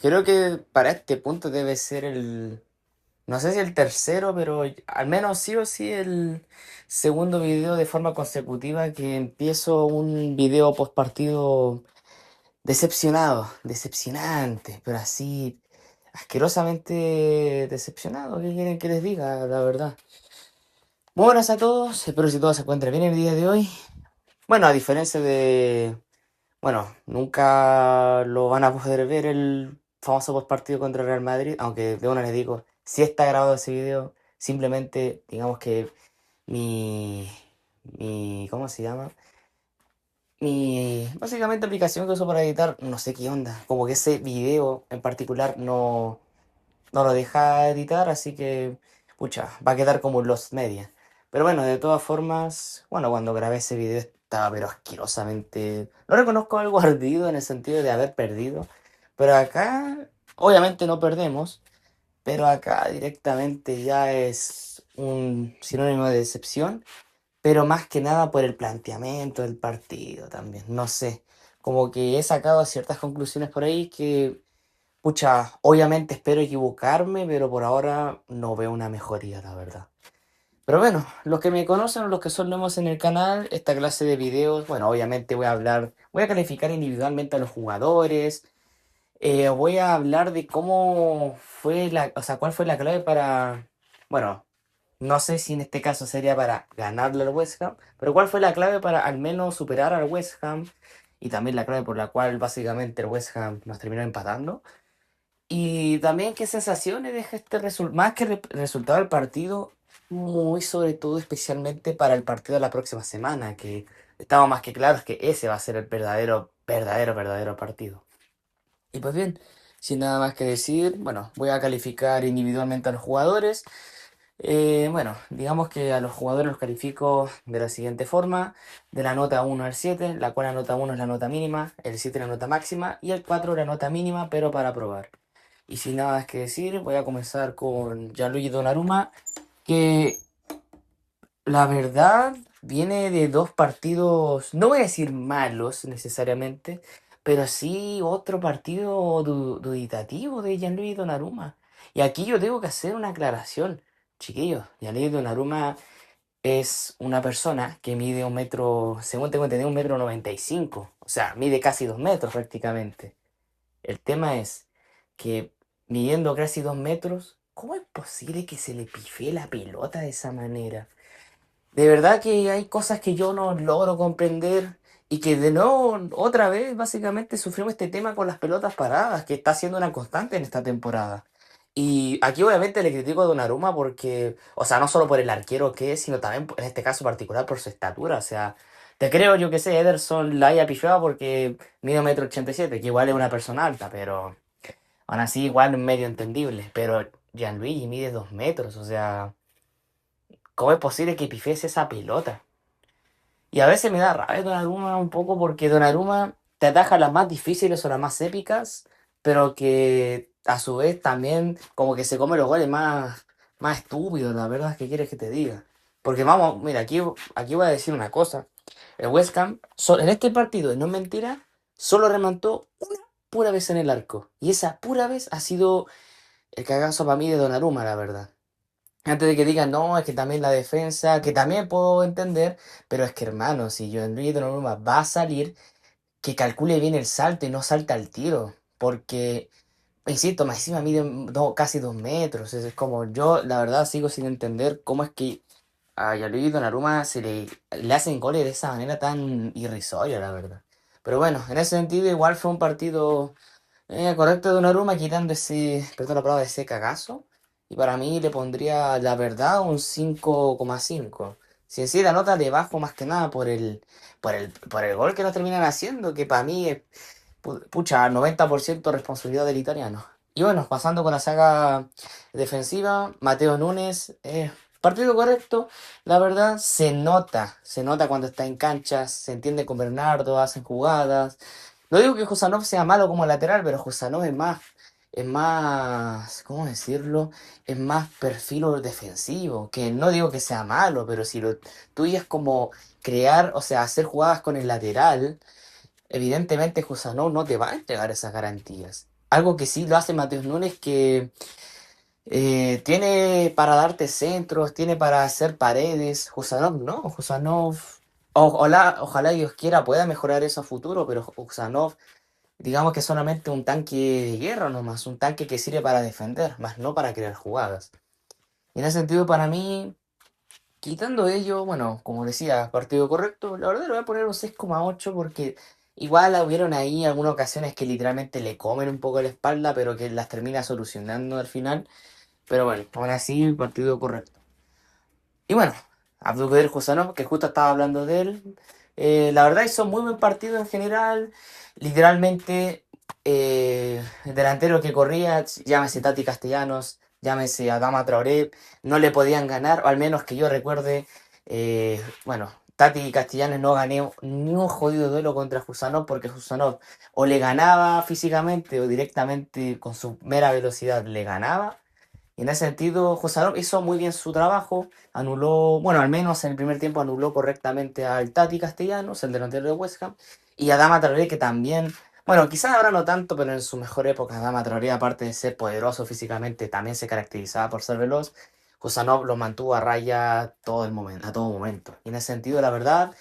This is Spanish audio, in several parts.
Creo que para este punto debe ser no sé si el tercero, pero al menos sí o sí el segundo video de forma consecutiva que empiezo un video post partido decepcionado, decepcionante, pero así asquerosamente decepcionado. ¿Qué quieren que les diga? La verdad. Muy buenas a todos, espero que todos se encuentren bien el día de hoy. Bueno, a diferencia de bueno, nunca lo van a poder ver el famoso postpartido contra el Real Madrid, aunque de una les digo, si está grabado ese video, simplemente digamos que ¿cómo se llama? Básicamente aplicación que uso para editar, no sé qué onda, como que ese video en particular no lo deja editar, así que, pucha, va a quedar como los media. Pero bueno, de todas formas, bueno, cuando grabé ese video estaba pero asquerosamente... No reconozco algo ardido en el sentido de haber perdido, pero acá, obviamente no perdemos, pero acá directamente ya es un sinónimo de decepción, pero más que nada por el planteamiento del partido también, no sé, como que he sacado ciertas conclusiones por ahí que pucha, obviamente espero equivocarme, pero por ahora no veo una mejoría, la verdad. Pero bueno, los que me conocen o los que son nuevos en el canal, esta clase de videos, bueno, obviamente voy a calificar individualmente a los jugadores, voy a hablar de cómo fue o sea, cuál fue la clave para, bueno, no sé si en este caso sería para ganarle al West Ham, pero cuál fue la clave para al menos superar al West Ham y también la clave por la cual básicamente el West Ham nos terminó empatando. Y también qué sensaciones deja este resultado, más que resultado del partido, muy sobre todo especialmente para el partido de la próxima semana, que estamos más que claros que ese va a ser el verdadero partido. Y pues bien, sin nada más que decir, bueno, voy a calificar individualmente a los jugadores. Bueno, digamos que a los jugadores los califico de la siguiente forma, de la nota 1 al 7, la cual la nota 1 es la nota mínima, el 7 la nota máxima y el 4 la nota mínima, pero para aprobar. Y sin nada más que decir, voy a comenzar con Gianluigi Donnarumma, que la verdad viene de dos partidos, no voy a decir malos necesariamente, pero sí otro partido duditativo de Gianluigi Donnarumma. Y aquí yo tengo que hacer una aclaración, chiquillos. Gianluigi Donnarumma es una persona que mide un metro, según tengo entendido, 1,95 m. O sea, mide casi 2 metros prácticamente. El tema es que midiendo casi 2 metros, ¿cómo es posible que se le pifee la pelota de esa manera? De verdad que hay cosas que yo no logro comprender y que de nuevo, otra vez, básicamente sufrimos este tema con las pelotas paradas, que está siendo una constante en esta temporada. Y aquí obviamente le critico a Donnarumma porque, o sea, no solo por el arquero que es, sino también en este caso particular por su estatura. O sea, te creo, yo que sé, Ederson la haya pifiado porque mide 1,87 m, que igual es una persona alta, pero aún así igual medio entendible. Pero Gianluigi mide 2 metros, o sea, ¿cómo es posible que pifies esa pelota? Y a veces me da rabia Donnarumma un poco porque Donnarumma te ataja las más difíciles o las más épicas, pero que a su vez también como que se come los goles más estúpidos, la verdad, ¿qué quieres que te diga? Porque vamos, mira, aquí voy a decir una cosa. El West Ham, en este partido, y no es mentira, solo remontó una pura vez en el arco. Y esa pura vez ha sido el cagazo para mí de Donnarumma, la verdad. Antes de que digan, no, es que también la defensa, que también puedo entender, pero es que hermano, si Gianluigi Donnarumma va a salir, que calcule bien el salto y no salta al tiro, porque, insisto, más encima mide casi 2 metros, es como yo, la verdad, sigo sin entender cómo es que a Gianluigi Donnarumma le hacen goles de esa manera tan irrisoria, la verdad. Pero bueno, en ese sentido igual fue un partido correcto de Donnarumma, quitando ese, perdón la palabra, ese cagazo. Y para mí le pondría, la verdad, un 5,5. Si en sí la nota le bajo más que nada por el gol que nos terminan haciendo, que para mí es, pucha, 90% responsabilidad del italiano. Y bueno, pasando con la saga defensiva, Mateo Núñez, partido correcto, la verdad, se nota cuando está en cancha, se entiende con Bernardo, hacen jugadas. No digo que Jusanov sea malo como lateral, pero Jusanov ¿cómo decirlo? Es más perfil defensivo, que no digo que sea malo, pero si lo tuyo es como crear, o sea, hacer jugadas con el lateral, evidentemente Jusanov no te va a entregar esas garantías. algo que sí lo hace Mateus Nunes, que tiene para darte centros, tiene para hacer paredes. Jusanov no, Jusanov. Ojalá Dios quiera pueda mejorar eso a futuro, pero Jusanov, digamos que es solamente un tanque de guerra nomás, un tanque que sirve para defender, más no para crear jugadas. Y en ese sentido, para mí, quitando ello, bueno, como decía, partido correcto, la verdad le voy a poner un 6,8 porque igual hubieron ahí algunas ocasiones que literalmente le comen un poco la espalda, pero que las termina solucionando al final. Pero bueno, aún así, partido correcto. Y bueno, Abdulkader Husanov, que justo estaba hablando de él, la verdad hizo muy buen partido en general. Literalmente, el delantero que corría, llámese Tati Castellanos, llámese Adama Traoré, no le podían ganar, o al menos que yo recuerde. Bueno, Tati Castellanos no gané ni un jodido duelo contra Husanov porque Husanov o le ganaba físicamente o directamente con su mera velocidad le ganaba. Y en ese sentido, José Alonso hizo muy bien su trabajo, anuló, bueno, al menos en el primer tiempo anuló correctamente al Tati Castellanos, el delantero de West Ham, y a Adama Traoré, que también, bueno, quizás ahora no tanto, pero en su mejor época, Adama Traoré, aparte de ser poderoso físicamente, también se caracterizaba por ser veloz. Jusanov lo mantuvo a raya todo el momento, a todo momento. Y en ese sentido, la verdad,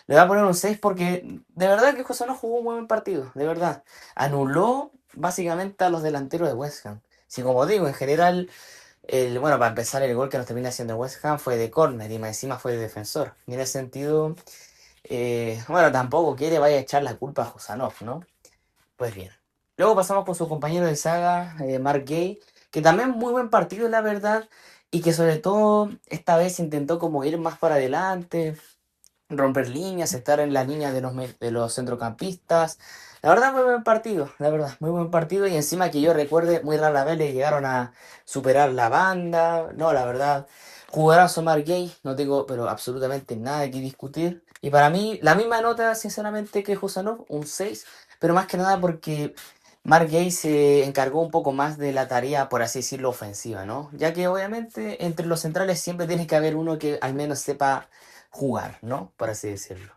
le voy a poner un 6 porque de verdad que Jusanov jugó un buen partido, de verdad. Anuló básicamente a los delanteros de West Ham. Si como digo, en general bueno, para empezar, el gol que nos termina haciendo West Ham fue de córner y más encima fue de defensor. Y en ese sentido, bueno, tampoco quiere vaya a echar la culpa a Jusanov, ¿no? Pues bien. Luego pasamos con su compañero de saga, Mark Gay, que también muy buen partido, la verdad, y que sobre todo esta vez intentó como ir más para adelante, romper líneas, estar en la línea de los centrocampistas. La verdad, muy buen partido, la verdad, muy buen partido. Y encima que yo recuerde, muy rara vez le llegaron a superar la banda. No, la verdad, jugadorazo Mark Gay, no tengo pero absolutamente nada que discutir. Y para mí, la misma nota, sinceramente, que Jusanov, un 6 pero más que nada porque Mark Gay se encargó un poco más de la tarea, por así decirlo, ofensiva, ¿no? Ya que obviamente entre los centrales siempre tiene que haber uno que al menos sepa jugar, ¿no? Por así decirlo.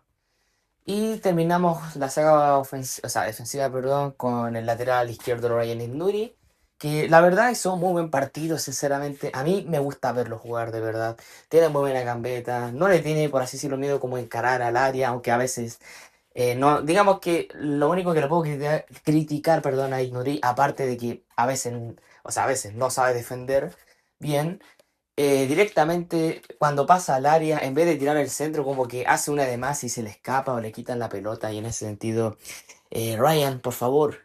Y terminamos la saga ofensiva, o sea, defensiva, perdón, con el lateral izquierdo Ryan Nuri, que la verdad hizo un muy buen partido, sinceramente. A mí me gusta verlo jugar, de verdad. Tiene muy buena gambeta, no le tiene, por así decirlo, miedo como encarar al área, aunque a veces, no, digamos que lo único que le puedo criticar, perdón, a Nuri, aparte de que a veces, o sea, a veces no sabe defender bien, directamente cuando pasa al área, en vez de tirar el centro, como que hace una de más y se le escapa o le quitan la pelota. Y en ese sentido, Ryan, por favor,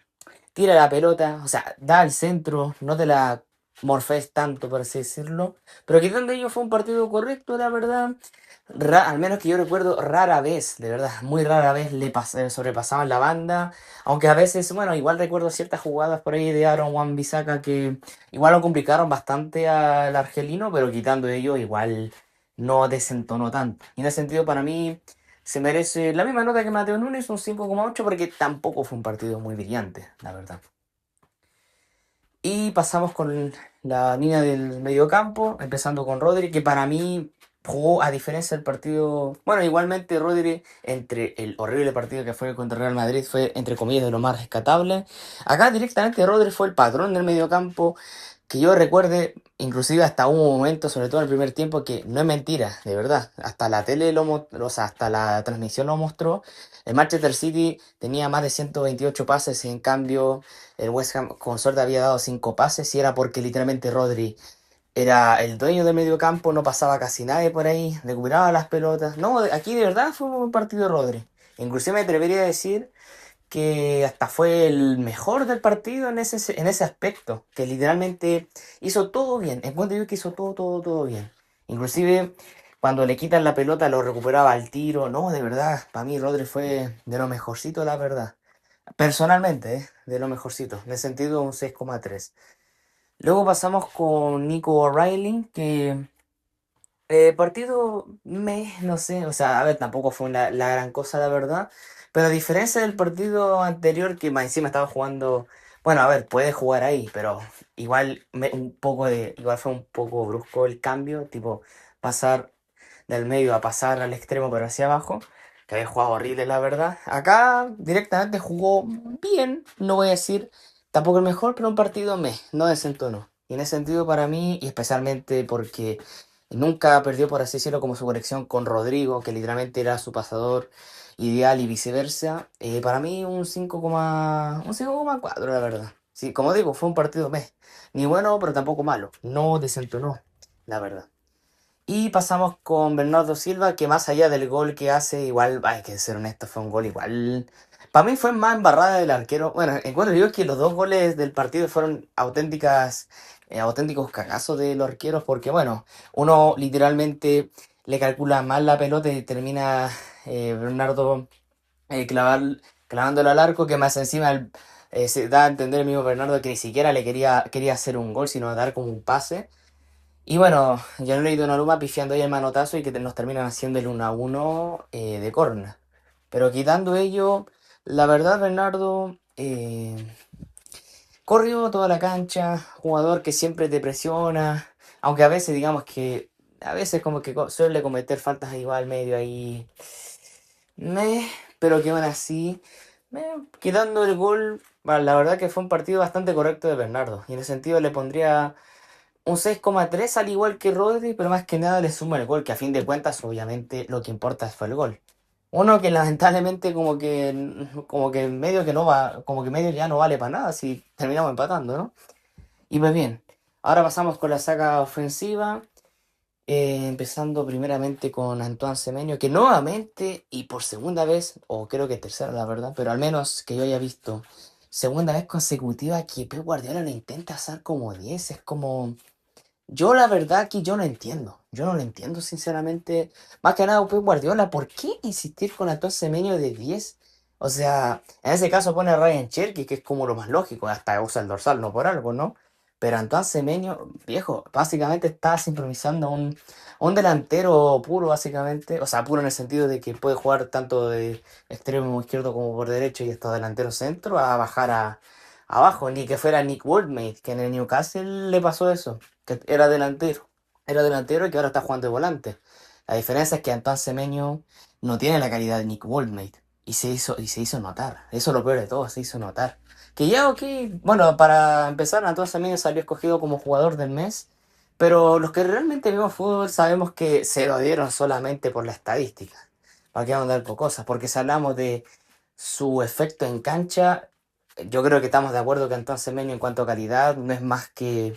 tira la pelota, o sea, da al centro, no te la morfes tanto, por así decirlo. Pero quitando ello fue un partido correcto, la verdad. Al menos que yo recuerdo, rara vez, de verdad, muy rara vez sobrepasaban la banda. Aunque a veces, bueno, igual recuerdo ciertas jugadas por ahí de Aaron Wan-Bissaka que igual lo complicaron bastante al argelino, pero quitando ello, igual no desentonó tanto. Y en ese sentido, para mí, se merece la misma nota que Mateo Núñez, un 5,8 porque tampoco fue un partido muy brillante, la verdad. Y pasamos con la línea del mediocampo, empezando con Rodri, que para mí jugó a diferencia del partido. Bueno, igualmente Rodri, entre el horrible partido que fue contra Real Madrid, fue entre comillas de lo más rescatable. Acá directamente Rodri fue el patrón del mediocampo, que yo recuerde, inclusive hasta un momento, sobre todo en el primer tiempo, que no es mentira, de verdad. Hasta la tele o sea, hasta la transmisión lo mostró. El Manchester City tenía más de 128 pases y en cambio el West Ham con suerte había dado 5 pases y era porque literalmente Rodri era el dueño del medio campo, no pasaba casi nadie por ahí, recuperaba las pelotas. No, aquí de verdad fue un buen partido de Rodri. Inclusive me atrevería a decir que hasta fue el mejor del partido en ese aspecto, que literalmente hizo todo bien. Encuentro yo que hizo todo bien. Inclusive cuando le quitan la pelota lo recuperaba al tiro. No, de verdad, para mí Rodri fue de lo mejorcito, la verdad. Personalmente, de lo mejorcito. Me he sentido un 6,3. Luego pasamos con Nico O'Reilly, que partido no sé, o sea, a ver, tampoco fue la gran cosa, la verdad. Pero a diferencia del partido anterior, que más encima estaba jugando, bueno, a ver, puede jugar ahí, pero igual igual fue un poco brusco el cambio, tipo pasar del medio a pasar al extremo, pero hacia abajo, que había jugado horrible, la verdad. Acá directamente jugó bien, no voy a decir tampoco el mejor, pero un partido no desentonó. Y en ese sentido para mí, y especialmente porque nunca perdió, por así decirlo, como su conexión con Rodrigo, que literalmente era su pasador ideal y viceversa, para mí un 5,4 la verdad. Sí, como digo, fue un partido ni bueno, pero tampoco malo. No desentonó, la verdad. Y pasamos con Bernardo Silva, que más allá del gol que hace, igual, hay que ser honesto, fue un gol igual. Para mí fue más embarrada del arquero. Bueno, encuentro yo que los dos goles del partido fueron auténticos cagazos de los arqueros, porque bueno, uno literalmente le calcula mal la pelota y termina Bernardo clavándolo al arco, que más encima se da a entender el mismo Bernardo que ni siquiera quería hacer un gol, sino dar como un pase. Y bueno, Gianluigi Donnarumma pifiando ahí el manotazo y que nos terminan haciendo el 1-1 de córner. Pero quitando ello, la verdad, Bernardo corrió toda la cancha, jugador que siempre te presiona, aunque a veces digamos que, a veces como que suele cometer faltas igual medio ahí, meh, pero que van así, quitando el gol, bueno, la verdad que fue un partido bastante correcto de Bernardo. Y en ese sentido le pondría un 6,3 al igual que Rodri, pero más que nada le suma el gol, que a fin de cuentas obviamente lo que importa fue el gol. Uno que lamentablemente como que medio que no va, como que medio ya no vale para nada si terminamos empatando, ¿no? Y pues bien, ahora pasamos con la saga ofensiva, empezando primeramente con Antoine Semenyo, que nuevamente y por segunda vez, o creo que tercera la verdad, pero al menos que yo haya visto, segunda vez consecutiva que Pep Guardiola lo intenta hacer como 10 es como... Yo la verdad que yo no entiendo. Yo no lo entiendo sinceramente. Más que nada Pep Guardiola, ¿por qué insistir con Antoine Semenyo de 10? O sea, en ese caso pone a Ryan Cherky, que es como lo más lógico, hasta usa el dorsal, no por algo, ¿no? Pero Antoine Semenyo, viejo, básicamente está improvisando un delantero puro, básicamente. O sea, puro en el sentido de que puede jugar tanto de extremo izquierdo como por derecho y estos delantero centro, a bajar abajo. Ni que fuera Nick Woodmate, que en el Newcastle le pasó eso, que era delantero y que ahora está jugando de volante. La diferencia es que Antoine Semenyo no tiene la calidad de Nick Woldmate y se hizo notar. Eso es lo peor de todo, se hizo notar. Que ya, ok, bueno, para empezar, Antoine Semenyo salió escogido como jugador del mes, pero los que realmente vimos fútbol sabemos que se lo dieron solamente por la estadística. ¿Para qué vamos a dar por cosas? Porque si hablamos de su efecto en cancha, yo creo que estamos de acuerdo que Antoine Semenyo en cuanto a calidad no es más que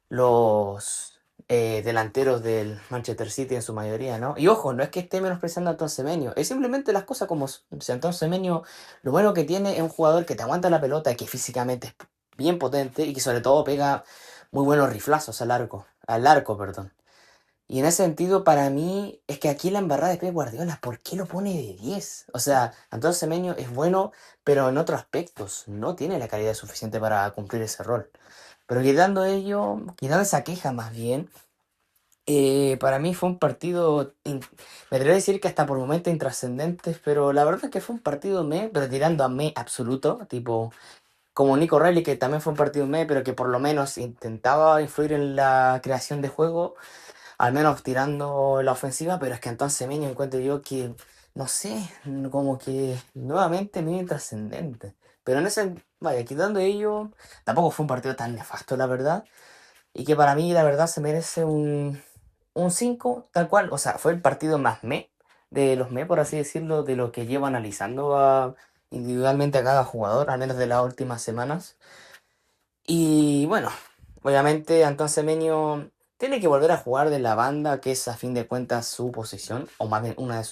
los delanteros del Manchester City en su mayoría, ¿no? Y ojo, no es que esté menospreciando a Antoine Semenyo, es simplemente las cosas como son. O sea, Antoine Semenyo, lo bueno que tiene es un jugador que te aguanta la pelota, que físicamente es bien potente y que sobre todo pega muy buenos riflazos al arco, perdón. Y en ese sentido, para mí, es que aquí la embarrada de Pep Guardiola, ¿por qué lo pone de 10? O sea, Antonio Semenyo es bueno, pero en otros aspectos no tiene la calidad suficiente para cumplir ese rol. Pero quitando esa queja más bien, para mí fue un partido, me atrevo a decir que hasta por momentos intrascendentes, pero la verdad es que fue un partido pero tirando a absoluto, tipo como Nico Reilly, que también fue un partido pero que por lo menos intentaba influir en la creación de juego, al menos tirando la ofensiva, pero es que entonces Semenyo encuentro yo que, no sé, como que nuevamente medio intrascendente. Pero en ese, vaya, quitando ello, tampoco fue un partido tan nefasto, la verdad. Y que para mí, la verdad, se merece un 5 tal cual. O sea, fue el partido más de los por así decirlo, de lo que llevo analizando individualmente a cada jugador, al menos de las últimas semanas. Y bueno, obviamente Antoine Semenyo tiene que volver a jugar de la banda, que es a fin de cuentas su posición, o más bien una de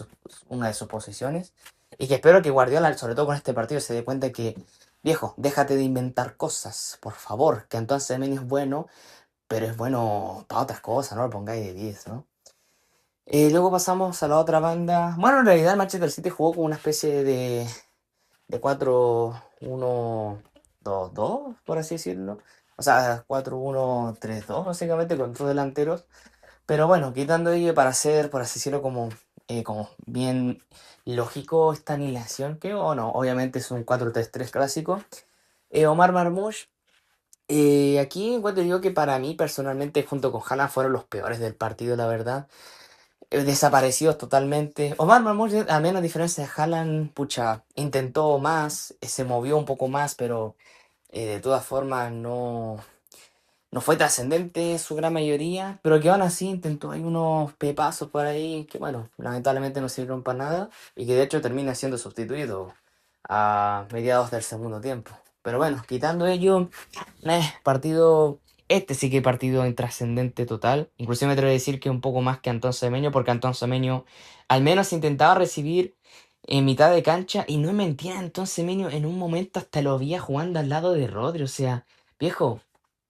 sus posiciones. Y que espero que Guardiola, sobre todo con este partido, se dé cuenta que, viejo, déjate de inventar cosas, por favor, que Antoine Semenyo es bueno, pero es bueno para otras cosas, no lo pongáis de 10, ¿no? Luego pasamos a la otra banda. Bueno, en realidad el Manchester City jugó con una especie de 4-1-2-2 por así decirlo. O sea, 4-1-3-2 básicamente, con dos delanteros. Pero bueno, quitando ello para hacer, por así decirlo, como bien lógico esta anilación, que o no, obviamente es un 4-3-3 clásico. Omar Marmoush, aquí encuentro yo que para mí personalmente, junto con Haaland, fueron los peores del partido, la verdad. Desaparecidos totalmente. Omar Marmoush, a menos diferencia de Haaland, pucha, intentó más, se movió un poco más, pero De todas formas, no fue trascendente en su gran mayoría, pero que aún así intentó hay unos pepazos por ahí que, bueno, lamentablemente no sirvieron para nada y que de hecho termina siendo sustituido a mediados del segundo tiempo. Pero bueno, quitando ello, partido, este sí que partido intrascendente total. Inclusive me atrevo a decir que un poco más que Antón Semeño, porque Antón Semeño al menos intentaba recibir en mitad de cancha y no mentira, Antón Semeño en un momento hasta lo veía jugando al lado de Rodri, o sea, viejo,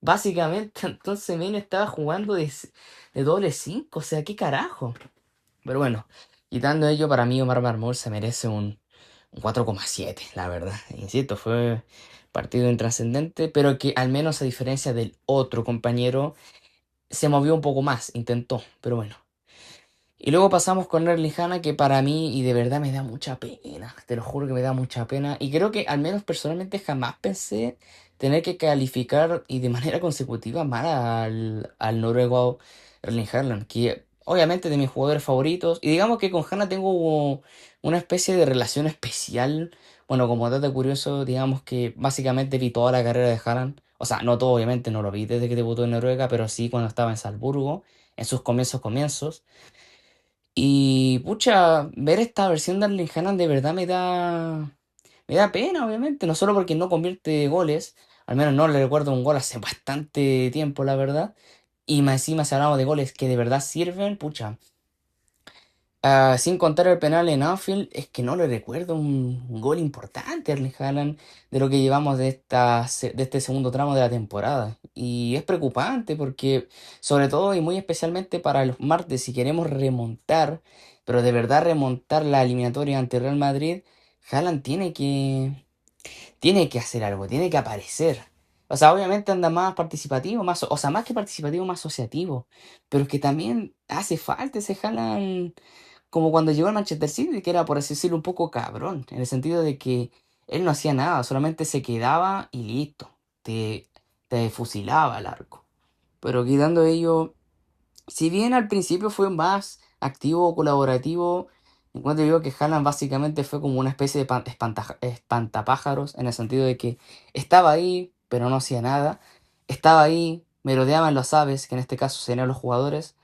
básicamente Antón Semeño estaba jugando de doble 5, o sea, qué carajo. Pero bueno, quitando ello, para mí Omar Marmol se merece un 4,7 la verdad. Insisto, fue partido intrascendente, pero que al menos a diferencia del otro compañero, se movió un poco más, intentó, pero bueno. Y luego pasamos con Erling Haaland, que para mí, y de verdad me da mucha pena, te lo juro que me da mucha pena. Y creo que al menos personalmente jamás pensé tener que calificar y de manera consecutiva mal al noruego Erling Haaland, que obviamente de mis jugadores favoritos. Y digamos que con Haaland tengo una especie de relación especial. Bueno, como dato curioso, digamos que básicamente vi toda la carrera de Haaland. O sea, no todo, obviamente, no lo vi desde que debutó en Noruega, pero sí cuando estaba en Salzburgo, en sus comienzos. Y pucha, ver esta versión de Erling Haaland de verdad me da pena, obviamente, no solo porque no convierte goles, al menos no le recuerdo un gol hace bastante tiempo, la verdad, y más encima si hablamos de goles que de verdad sirven, pucha, sin contar el penal en Anfield, es que no le recuerdo un gol importante a Erling Haaland de lo que llevamos de este segundo tramo de la temporada. Y es preocupante porque, sobre todo y muy especialmente para los martes, si queremos remontar, pero de verdad remontar la eliminatoria ante Real Madrid, Haaland tiene que hacer algo, tiene que aparecer. O sea, obviamente anda más participativo, o sea, más que participativo, más asociativo. Pero es que también hace falta ese Haaland como cuando llegó al Manchester City, que era, por así decirlo, un poco cabrón, en el sentido de que él no hacía nada, solamente se quedaba y listo, te, te fusilaba al arco. Pero quitando ello, si bien al principio fue más activo, colaborativo, encuentro yo que Haaland básicamente fue como una especie de espantapájaros, en el sentido de que estaba ahí, pero no hacía nada, estaba ahí, merodeaban los aves, que en este caso serían los jugadores,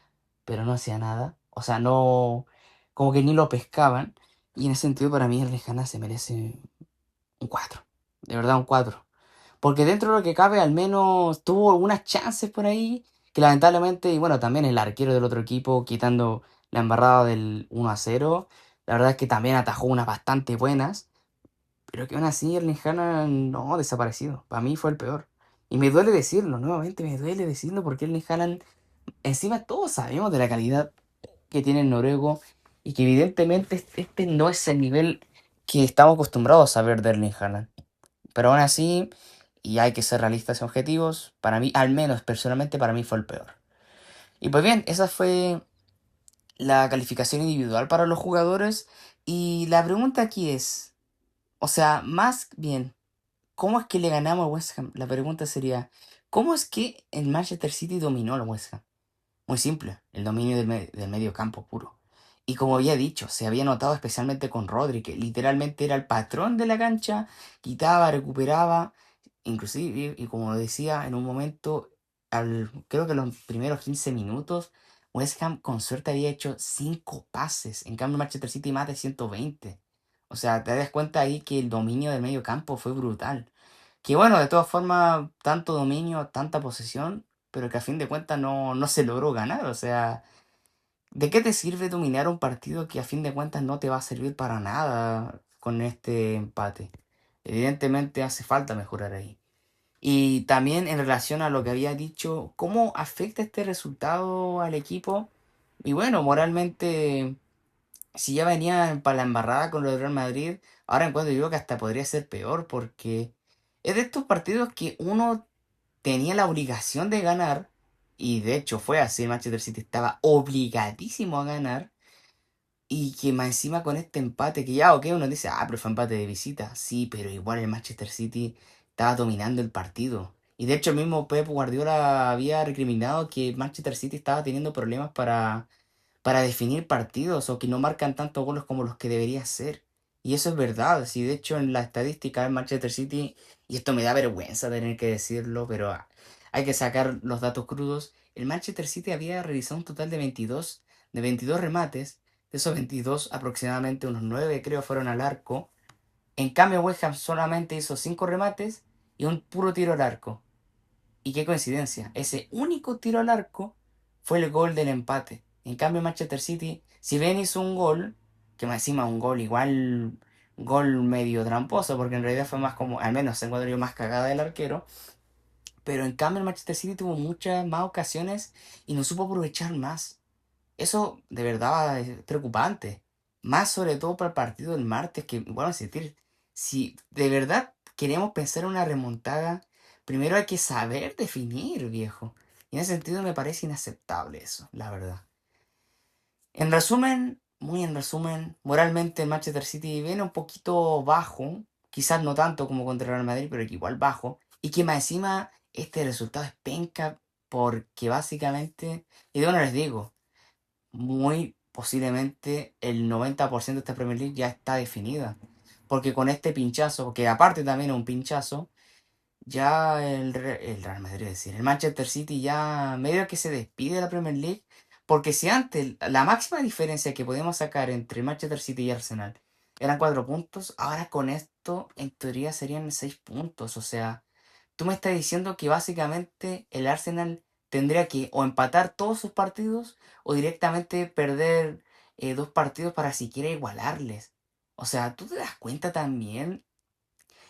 pero no hacía nada. O sea, no, como que ni lo pescaban. Y en ese sentido, para mí, el Rejana se merece un 4. De verdad, un 4. Porque dentro de lo que cabe, al menos tuvo algunas chances por ahí. Que lamentablemente, y bueno, también el arquero del otro equipo, quitando la embarrada del 1-0. La verdad es que también atajó unas bastante buenas. Pero que aún así, el Haaland no ha desaparecido. Para mí fue el peor. Y me duele decirlo, nuevamente me duele decirlo porque el Haaland, encima todos sabemos de la calidad que tiene el noruego y que evidentemente este no es el nivel que estamos acostumbrados a ver de Erling Haaland. Pero aún así, y hay que ser realistas y objetivos, para mí, al menos personalmente, para mí fue el peor. Y pues bien, esa fue la calificación individual para los jugadores. Y la pregunta aquí es, o sea, más bien, ¿cómo es que le ganamos al West Ham? La pregunta sería, ¿cómo es que el Manchester City dominó al West Ham? Muy simple, el dominio del medio campo puro. Y como había dicho, se había notado especialmente con Rodri, que literalmente era el patrón de la cancha, quitaba, recuperaba, inclusive, y como decía, en un momento, creo que los primeros 15 minutos, West Ham con suerte había hecho 5 pases, en cambio Manchester City más de 120. O sea, te das cuenta ahí que el dominio del medio campo fue brutal. Que bueno, de todas formas, tanto dominio, tanta posesión, pero que a fin de cuentas no se logró ganar. O sea, ¿de qué te sirve dominar un partido que a fin de cuentas no te va a servir para nada con este empate? Evidentemente hace falta mejorar ahí. Y también en relación a lo que había dicho, ¿cómo afecta este resultado al equipo? Y bueno, moralmente, si ya venía para la embarrada con lo del Real Madrid, ahora encuentro yo que hasta podría ser peor porque es de estos partidos que uno tenía la obligación de ganar, y de hecho fue así, el Manchester City estaba obligadísimo a ganar, y que más encima con este empate, que ya, ok, uno dice, ah, pero fue empate de visita, sí, pero igual el Manchester City estaba dominando el partido. Y de hecho el mismo Pep Guardiola había recriminado que Manchester City estaba teniendo problemas para definir partidos o que no marcan tantos goles como los que debería ser. Y eso es verdad. Si de hecho en la estadística del Manchester City, y esto me da vergüenza tener que decirlo, pero hay que sacar los datos crudos. El Manchester City había realizado un total de 22 remates. De esos 22, aproximadamente unos 9 creo fueron al arco. En cambio, West Ham solamente hizo 5 remates y un puro tiro al arco. Y qué coincidencia, ese único tiro al arco fue el gol del empate. En cambio, Manchester City, si bien hizo un gol, que más encima un gol igual, gol medio tramposo, porque en realidad fue más como, al menos se encuentro yo más cagada del arquero, pero en cambio el Manchester City tuvo muchas más ocasiones y no supo aprovechar más. Eso de verdad es preocupante. Más sobre todo para el partido del martes, que, bueno, sentir, si de verdad queremos pensar en una remontada, primero hay que saber definir, viejo. Y en ese sentido me parece inaceptable eso, la verdad. En resumen, muy en resumen, moralmente el Manchester City viene un poquito bajo, quizás no tanto como contra el Real Madrid, pero que igual bajo. Y que más encima este resultado es penca porque básicamente, y de bueno les digo, muy posiblemente el 90% de esta Premier League ya está definida. Porque con este pinchazo, que aparte también es un pinchazo, ya el Real Madrid, es decir, el Manchester City ya medio que se despide de la Premier League. Porque si antes la máxima diferencia que podíamos sacar entre Manchester City y Arsenal eran 4 puntos, ahora con esto en teoría serían 6 puntos. O sea, tú me estás diciendo que básicamente el Arsenal tendría que o empatar todos sus partidos o directamente perder 2 partidos para siquiera igualarles. O sea, tú te das cuenta también,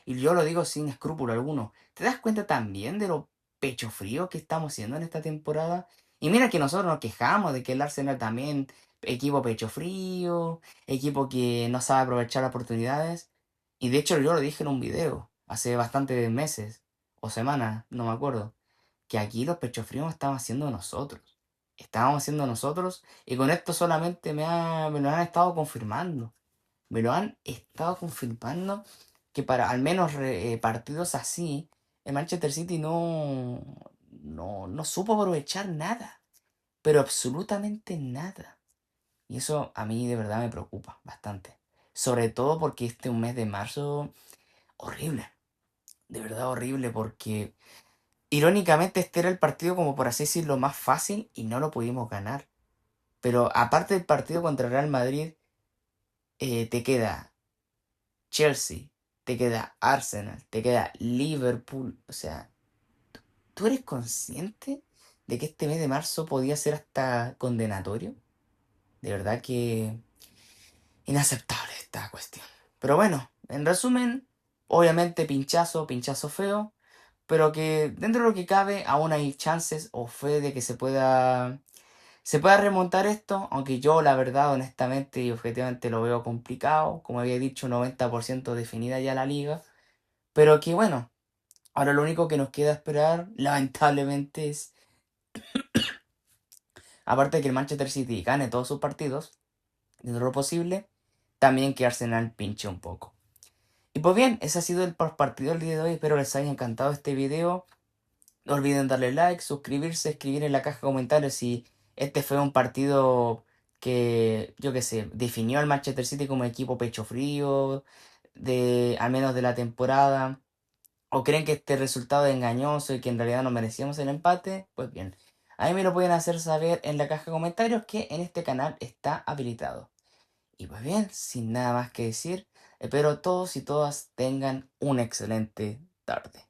y yo lo digo sin escrúpulo alguno, te das cuenta también de lo pecho frío que estamos siendo en esta temporada. Y mira que nosotros nos quejamos de que el Arsenal también, equipo pecho frío, equipo que no sabe aprovechar oportunidades. Y de hecho yo lo dije en un video hace bastantes meses o semanas, no me acuerdo, que aquí los pechos fríos lo estábamos haciendo nosotros. Estábamos haciendo nosotros y con esto solamente me lo han estado confirmando. Me lo han estado confirmando que para al menos partidos así, el Manchester City no supo aprovechar nada, pero absolutamente nada. Y eso a mí de verdad me preocupa bastante. Sobre todo porque este un mes de marzo horrible, de verdad horrible, porque irónicamente este era el partido como por así decirlo más fácil y no lo pudimos ganar. Pero aparte del partido contra el Real Madrid, te queda Chelsea, te queda Arsenal, te queda Liverpool. O sea, ¿tú eres consciente de que este mes de marzo podía ser hasta condenatorio? De verdad que inaceptable esta cuestión. Pero bueno, en resumen, obviamente pinchazo, pinchazo feo, pero que dentro de lo que cabe aún hay chances o fe de que se pueda remontar esto, aunque yo la verdad, honestamente y objetivamente lo veo complicado, como había dicho, 90% definida ya la liga, pero que bueno, ahora lo único que nos queda esperar, lamentablemente, es, aparte de que el Manchester City gane todos sus partidos, dentro de lo posible, también que Arsenal pinche un poco. Y pues bien, ese ha sido el partido del día de hoy, espero les haya encantado este video. No olviden darle like, suscribirse, escribir en la caja de comentarios si este fue un partido que, yo qué sé, definió al Manchester City como equipo pecho frío, al menos de la temporada. ¿O creen que este resultado es engañoso y que en realidad no merecíamos el empate? Pues bien, ahí me lo pueden hacer saber en la caja de comentarios que en este canal está habilitado. Y pues bien, sin nada más que decir, espero todos y todas tengan una excelente tarde.